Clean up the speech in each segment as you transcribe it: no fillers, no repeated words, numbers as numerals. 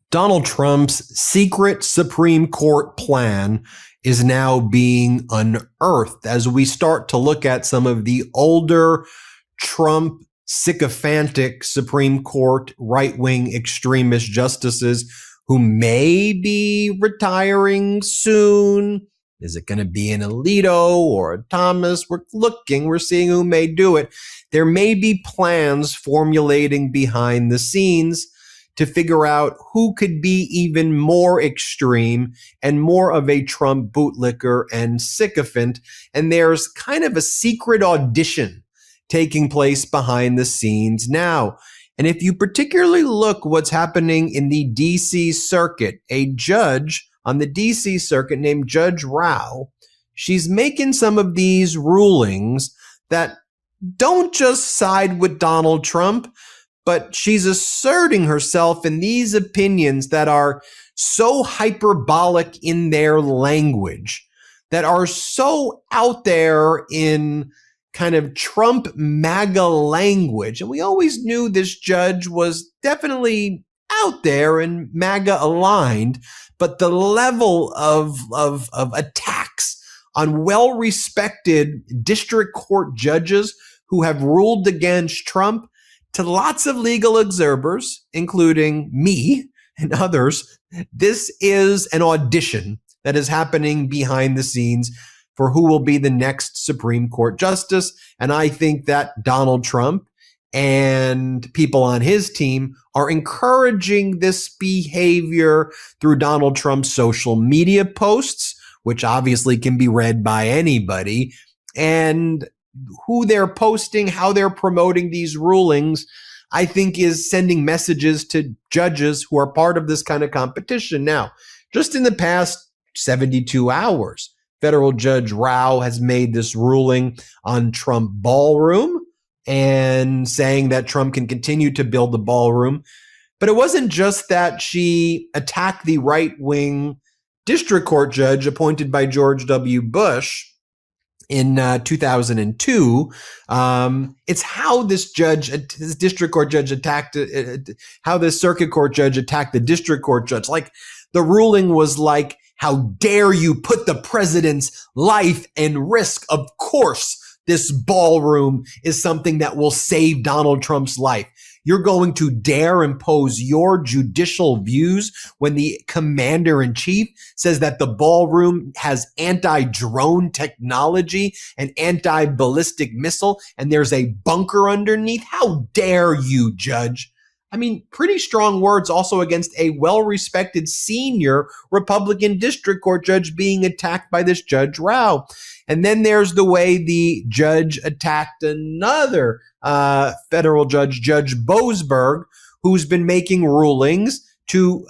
Donald Trump's secret Supreme Court plan is now being unearthed as we start to look at some of the older Trump sycophantic Supreme Court right-wing extremist justices who may be retiring soon. Is it going to be an Alito or a Thomas? We're seeing who may do it. There may be plans formulating behind the scenes to figure out who could be even more extreme and more of a Trump bootlicker and sycophant. And there's kind of a secret audition taking place behind the scenes now. And if you particularly look what's happening in the DC circuit, a judge on the DC circuit named Judge Rao, she's making some of these rulings that don't just side with Donald Trump, but she's asserting herself in these opinions that are so hyperbolic in their language, that are so out there in kind of Trump MAGA language. And we always knew this judge was definitely out there and MAGA aligned, but the level of attacks on well-respected district court judges who have ruled against Trump, to lots of legal observers, including me and others, this is an audition that is happening behind the scenes for who will be the next Supreme Court justice. And I think that Donald Trump and people on his team are encouraging this behavior through Donald Trump's social media posts, which obviously can be read by anybody, and who they're posting, how they're promoting these rulings, I think is sending messages to judges who are part of this kind of competition. Now, just in the past 72 hours, federal Judge Rao has made this ruling on Trump ballroom and saying that Trump can continue to build the ballroom. But it wasn't just that she attacked the right-wing district court judge appointed by George W. Bush in 2002. It's how this district court judge attacked, how this circuit court judge attacked the district court judge. Like, the ruling was like, how dare you put the president's life in risk? Of course, this ballroom is something that will save Donald Trump's life. You're going to dare impose your judicial views when the commander-in-chief says that the ballroom has anti-drone technology, an anti-ballistic missile, and there's a bunker underneath? How dare you, Judge? I mean, pretty strong words also against a well-respected senior Republican district court judge being attacked by this Judge Rao. And then there's the way the judge attacked another federal judge, Judge Boasberg, who's been making rulings to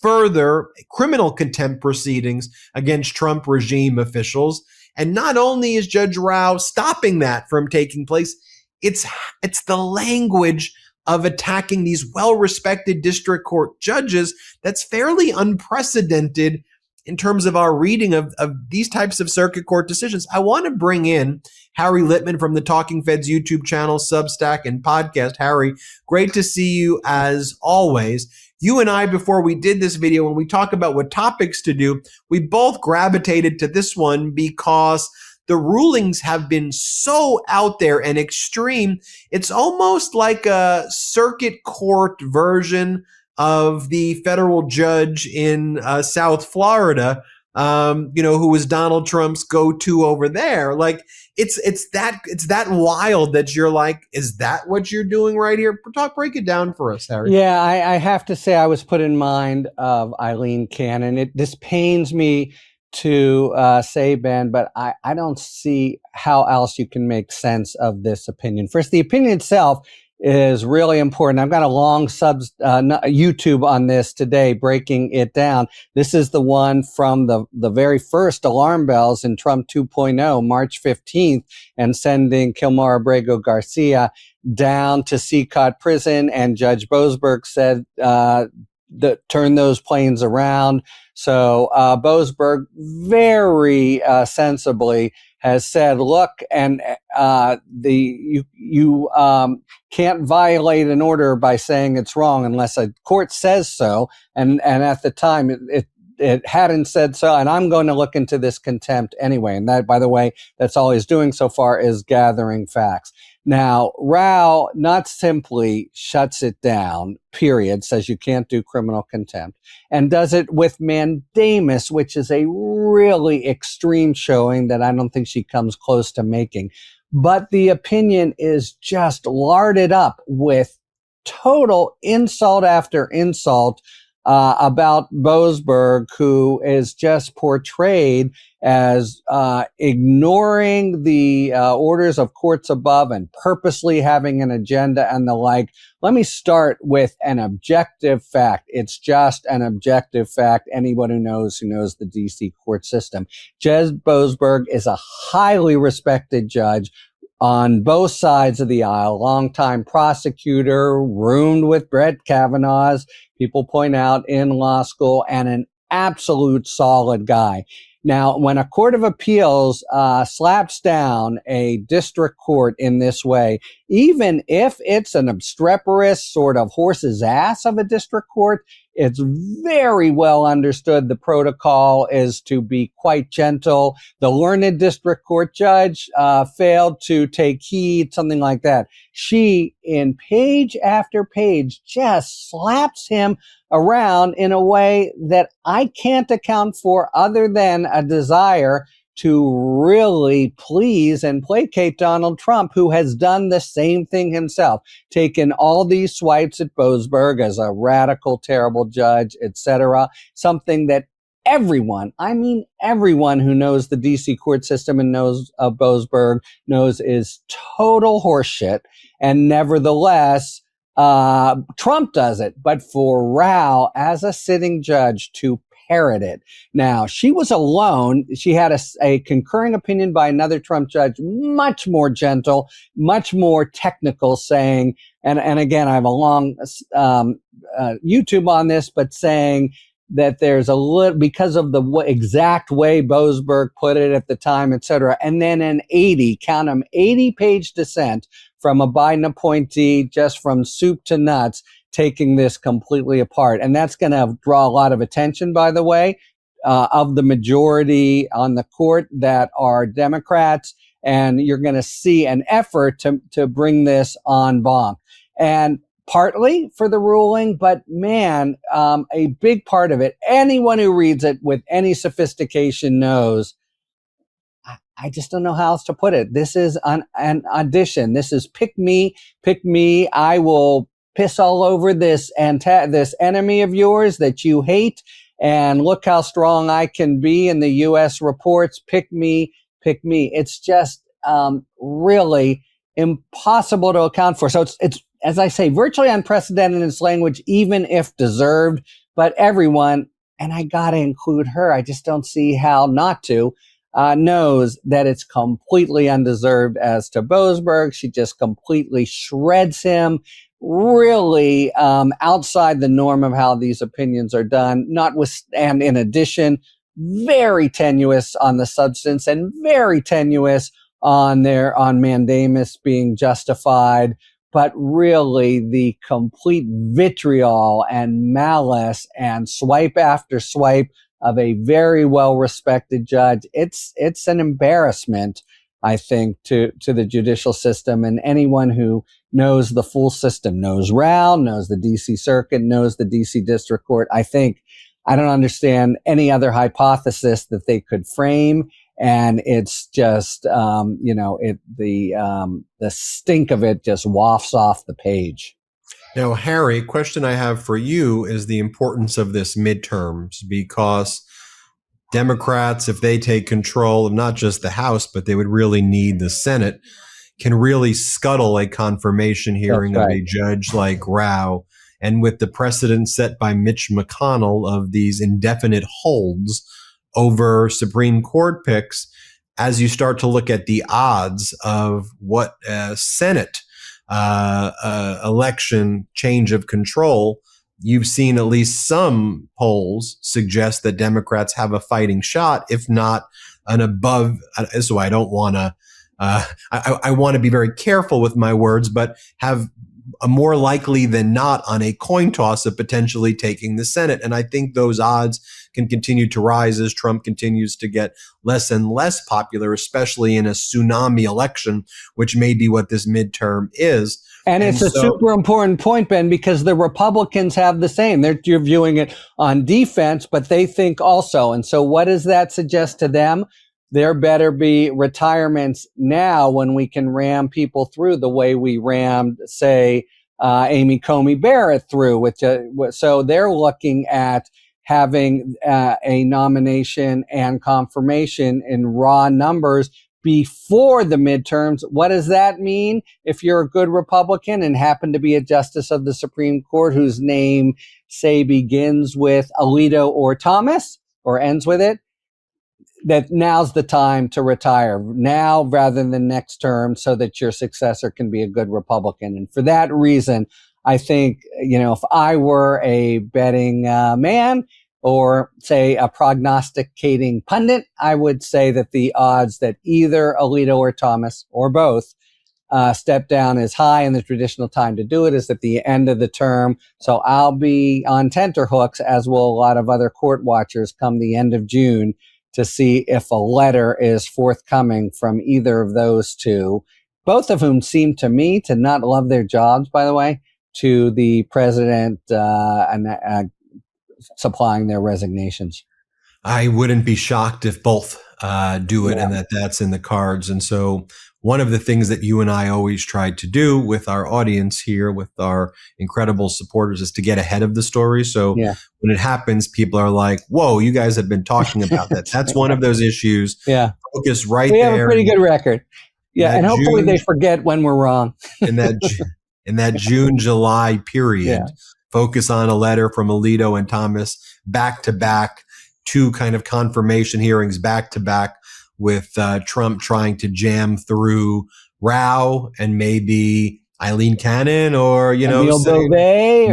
further criminal contempt proceedings against Trump regime officials. And not only is Judge Rao stopping that from taking place, it's the language of attacking these well-respected district court judges that's fairly unprecedented in terms of our reading of these types of circuit court decisions. I want to bring in Harry Litman from the Talking Feds YouTube channel, Substack, and podcast. Harry, great to see you as always. You and I, before we did this video, when we talk about what topics to do, we both gravitated to this one because the rulings have been so out there and extreme. It's almost like a circuit court version of the federal judge in South Florida, who was Donald Trump's go-to over there. Like, it's that wild that you're like, is that what you're doing right here? Break it down for us, Harry. Yeah, I have to say I was put in mind of Eileen Cannon. This pains me to say, Ben, but I don't see how else you can make sense of this opinion. First, the opinion itself is really important. I've got a long YouTube on this today, breaking it down. This is the one from the very first alarm bells in Trump 2.0, March 15th, and sending Kilmar Abrego Garcia down to CCOT prison. And Judge Boasberg said, turn those planes around. So Boasberg very sensibly has said, look, and you can't violate an order by saying it's wrong unless a court says so. And at the time, it hadn't said so, and I'm going to look into this contempt anyway. And that, by the way, that's all he's doing so far is gathering facts. Now, Rao not simply shuts it down, period, says you can't do criminal contempt, and does it with mandamus, which is a really extreme showing that I don't think she comes close to making. But the opinion is just larded up with total insult after insult about Boasberg, who is just portrayed as ignoring the orders of courts above and purposely having an agenda and the like. Let me start with an objective fact. It's just an objective fact. Anyone who knows the DC court system. Jez Boasberg is a highly respected judge on both sides of the aisle, longtime prosecutor, roomed with Brett Kavanaugh's, people point out, in law school, and an absolute solid guy. Now, when a court of appeals slaps down a district court in this way, even if it's an obstreperous sort of horse's ass of a district court, it's very well understood the protocol is to be quite gentle. The learned district court judge failed to take heed, something like that. She, in page after page, just slaps him around in a way that I can't account for other than a desire to really please and placate Donald Trump, who has done the same thing himself, taken all these swipes at Boasberg as a radical, terrible judge, etc., something that everyone, I mean everyone who knows the DC court system and knows of Boasberg knows is total horseshit. And nevertheless, Trump does it. But for Rao, as a sitting judge, to parrot it. Now, she was alone. She had a concurring opinion by another Trump judge, much more gentle, much more technical, saying, and again, I have a long YouTube on this, but saying that there's a little, because of the exact way Boasberg put it at the time, et cetera, and then an 80-page dissent from a Biden appointee, just from soup to nuts, taking this completely apart. And that's going to draw a lot of attention, by the way, of the majority on the court that are Democrats. And you're going to see an effort to bring this en banc. And partly for the ruling, but man, a big part of it, anyone who reads it with any sophistication knows, I just don't know how else to put it. This is an audition. This is pick me. I will piss all over this this enemy of yours that you hate, and look how strong I can be in the U.S. reports. Pick me. It's just really impossible to account for. So it's as I say, virtually unprecedented in its language, even if deserved. But everyone, and I got to include her, I just don't see how not to, knows that it's completely undeserved. As to Boasberg, she just completely shreds him, really outside the norm of how these opinions are done, and in addition, very tenuous on the substance and very tenuous on mandamus being justified, but really the complete vitriol and malice and swipe after swipe of a very well-respected judge. It's an embarrassment, I think, to the judicial system, and anyone who knows the full system, knows Rao, knows the DC Circuit, knows the DC District Court. I don't understand any other hypothesis that they could frame. And it's just, the stink of it just wafts off the page. Now, Harry, question I have for you is the importance of this midterms, because Democrats, if they take control of not just the House, but they would really need the Senate, can really scuttle a confirmation hearing of a judge like Rao. And with the precedent set by Mitch McConnell of these indefinite holds over Supreme Court picks, as you start to look at the odds of what a Senate election change of control, you've seen at least some polls suggest that Democrats have a fighting shot, if not above. So I don't want to. I want to be very careful with my words, but have a more likely than not on a coin toss of potentially taking the Senate. And I think those odds can continue to rise as Trump continues to get less and less popular, especially in a tsunami election, which may be what this midterm is. And it's a super important point, Ben, because the Republicans have the same. You're viewing it on defense, but they think also. And so what does that suggest to them? There better be retirements now when we can ram people through the way we rammed, say, Amy Coney Barrett through. So they're looking at having a nomination and confirmation in raw numbers before the midterms. What does that mean? If you're a good Republican and happen to be a justice of the Supreme Court whose name, say, begins with Alito or Thomas or ends with it, that now's the time to retire now rather than next term so that your successor can be a good Republican. And for that reason, I think, if I were a betting man or say a prognosticating pundit, I would say that the odds that either Alito or Thomas or both step down is high, and the traditional time to do it is at the end of the term. So I'll be on tenterhooks, as will a lot of other court watchers, come the end of June to see if a letter is forthcoming from either of those two, both of whom seem to me to not love their jobs, by the way, to the president supplying their resignations. I wouldn't be shocked if both do it and that's in the cards. And so one of the things that you and I always tried to do with our audience here, with our incredible supporters, is to get ahead of the story. So when it happens, people are like, whoa, you guys have been talking about that. That's one of those issues. Focus right there. We have a pretty good record. And hopefully they forget when we're wrong. in that June-July period, focus on a letter from Alito and Thomas back to back, two kind of confirmation hearings back to back, with Trump trying to jam through Rao and maybe Eileen Cannon or, Emile Beauvais.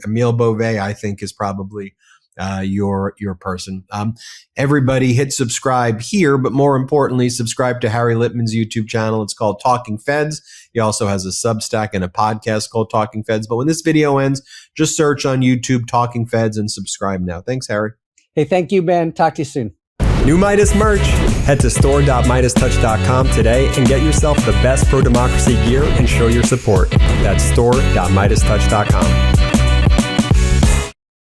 Emile Beauvais, I think, is probably your person. Everybody hit subscribe here, but more importantly, subscribe to Harry Litman's YouTube channel. It's called Talking Feds. He also has a Substack and a podcast called Talking Feds. But when this video ends, just search on YouTube Talking Feds and subscribe now. Thanks, Harry. Hey, thank you, Ben. Talk to you soon. New Meidas merch. Head to store.meidastouch.com today and get yourself the best pro-democracy gear and show your support. That's store.meidastouch.com.